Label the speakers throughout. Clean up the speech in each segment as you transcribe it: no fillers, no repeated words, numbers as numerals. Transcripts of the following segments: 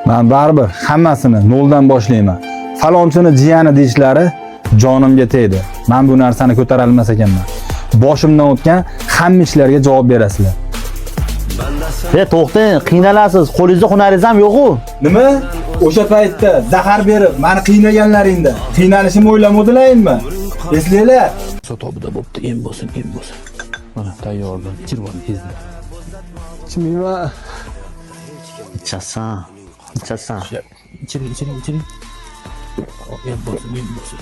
Speaker 1: Men baribir hammasini noldan boshlayman. Falonchini jiyani deyishlari jonimga tegdi. Men bu narsani ko'tara olmas ekanman. Boshimdan o'tgan hamma ishlarga javob berasizlar.
Speaker 2: To'xtang, qiynalasiz. Qo'lingizda hunaringiz ham yo'q-ku.
Speaker 1: Nima? O'sha paytda zahar berib, meni qiynaganlaringda qiynalishimni o'ylamadinglarmi? Eslanglar.
Speaker 3: Tobida bo'pti, em bo'lsin. Mana tayyordim. Chirvon tezda.
Speaker 1: Chimiyman.
Speaker 2: Ichasan.
Speaker 3: Ichiring. Em bo'lsin.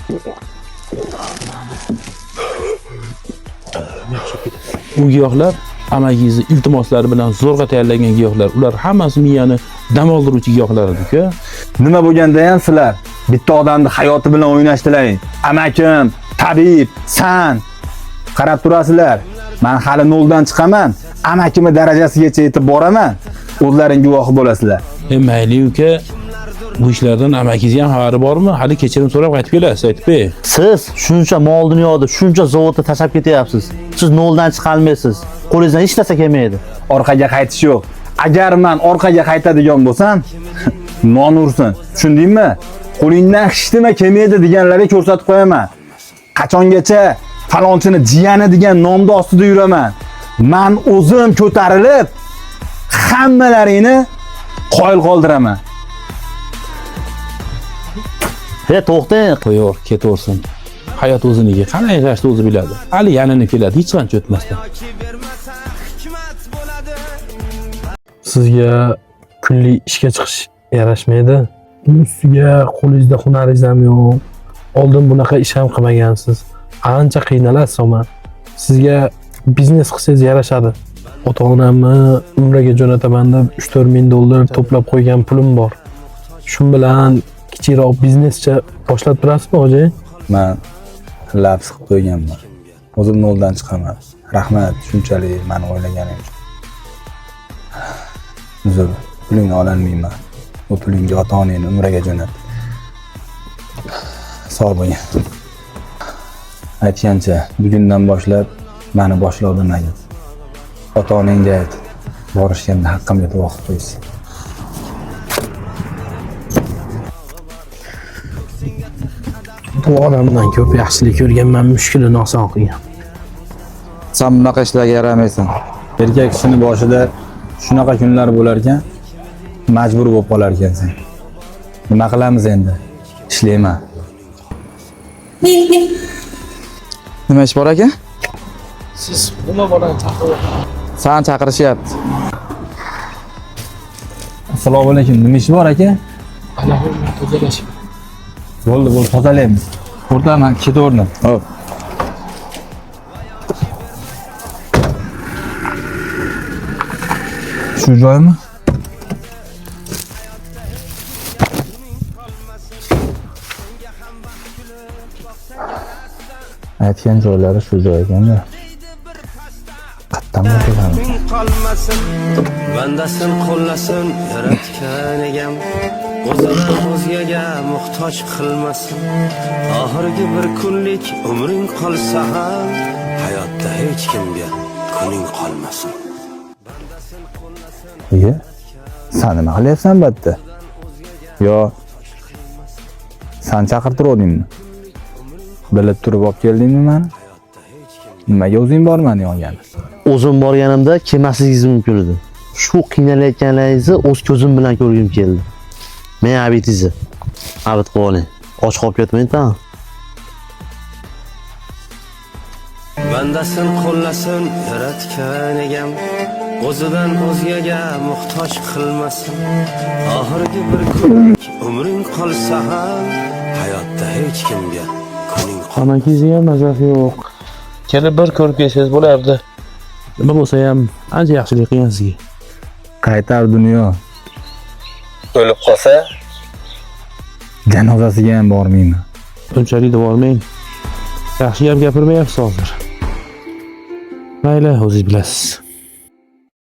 Speaker 3: Bu giyohlar amakingizni iltimoslari bilan zo'rg'a tayyorlangan giyohlar. Ular hammasi miyani dam oldiruvchi giyohlar edi-ku.
Speaker 1: Nima bo'lganda ham sizlar bitta odamning hayoti bilan o'ynashdilaring. Amakim, tabib, san qarab turasizlar. Men hali noldan chiqaman. Amakimning darajasigacha yetib boraman. O'zlaring guvohi bo'lasizlar.
Speaker 3: Mayli uka. Bu ishlardan amakingizga ham xabari bormi? Hali kechirim so'rab qaytib kelasiz, aytib-ber.
Speaker 2: Siz shuncha mol dunyoni, shuncha zavodda tashlab ketyapsiz. Siz noldan chiqa olmaysiz. Qo'lingizdan hech narsa kelmaydi.
Speaker 1: Orqaga qaytish yo'q. Agar men orqaga qaytadigan bo'lsam, non ursin. Tushundingmi? Qo'lingdan hech nima kelmaydi deganlarga ko'rsatib qo'yaman. Qachongacha falonchini jiyani degan nomda ostida yuraman. Men o'zim ko'tarilib hammalaringni qoyil qoldiraman.
Speaker 2: To'xtang.
Speaker 3: Qo'yor, ketaversin. Hayot o'ziniga qanday yashashni o'zi biladi. Hali yanini keladi, hech qancha o'tmasdan.
Speaker 4: Sizga kunli ishga chiqish yarashmaydi. Ustiga qo'lingizda hunaringiz ham yo'q. Oldin bunaqa ish ham qilmagansiz. Ancha qiynalasiz ama. Sizga biznes qilsangiz yarashadi. Ota-onamni umraga jo'nataman deb 3-4 ming dollar to'plab qo'ygan pulim bor. Shu bilan kichikroq biznescha boshlab turasizmi, hoji?
Speaker 1: Men labs qilib qo'yganman. O'zim noldan chiqaman. Rahmat, shunchalik meni o'ylaganing uchun. Uzr, pulingni ololmayman. Bu pulingni ota-onangni umraga jo'nat. Sog' bo'ling. Aytgancha, bugundan boshlab meni boshlovdan ayt. Ota-onangga ayt. Borishganda haqqimga duo qilib qo'ysin.
Speaker 4: Bu odamdan ko'p yaxshilik ko'rganman, mushkulini oson qilgan.
Speaker 1: Sen bunaqa ishlarga yaramaysan. Erkak kishining boshida shunaqa kunlar bo'lar ekan, majbur bo'lib qolar ekansan. Nima qilamiz endi? Ishlayman.
Speaker 5: Nima ish bor aka?
Speaker 4: Siz nima borani chaqirib?
Speaker 5: Seni chaqirishyapti.
Speaker 1: Assalomu alaykum. Nima ish bor aka?
Speaker 4: Ana bu tozalash.
Speaker 1: Bo'ldi, tozalaymiz. O'rtaman, ketaverdim. Xo'p. Shu joymi? Aytgan joylari shu joy ekanda. Qattan o'tadi.
Speaker 6: Qolmasin, bandasin qo'llasin, yaratgan egam. O'zidan o'zgaga muhtoj qilmasin. Oxirgi bir kunlik umring qolsa ham, hayotda hech kimga kuning qolmasin.
Speaker 1: Iye, sen nima qilyapsan batda? Yo, sen chaqirtirdingmi? Bilib turib olib keldingmi meni? Nimaga o'zing bormani yongani?
Speaker 2: O'zim borganimda kelmasligingiz mumkin edi. Shu qiynalayotganlaringizni o'z ko'zim bilan ko'rgim keldi. Men abitingizni abid qilib oling. Och qolib ketmang, tamam?
Speaker 6: Bandasin qo'llasin, yaratgan egam. O'zidan o'zgaga muhtoj qilmasin. Oxirgi bir kunlik umring qolsa ham, hayotda hech kimga kuning
Speaker 3: Amakingizga ham mazasi yo'q. Kelib bir ko'rib kelsangiz bo'lardi. Nima bo'lsa ham ancha yaxshilik qilgan sizga.
Speaker 1: Qaytar dunyo. O'lib qolsa, janozasiga ham bormayman.
Speaker 3: Unchalik da bormang. Yaxshi gap gapirmayapsiz hozir. Mayli, o'zingiz bilasiz.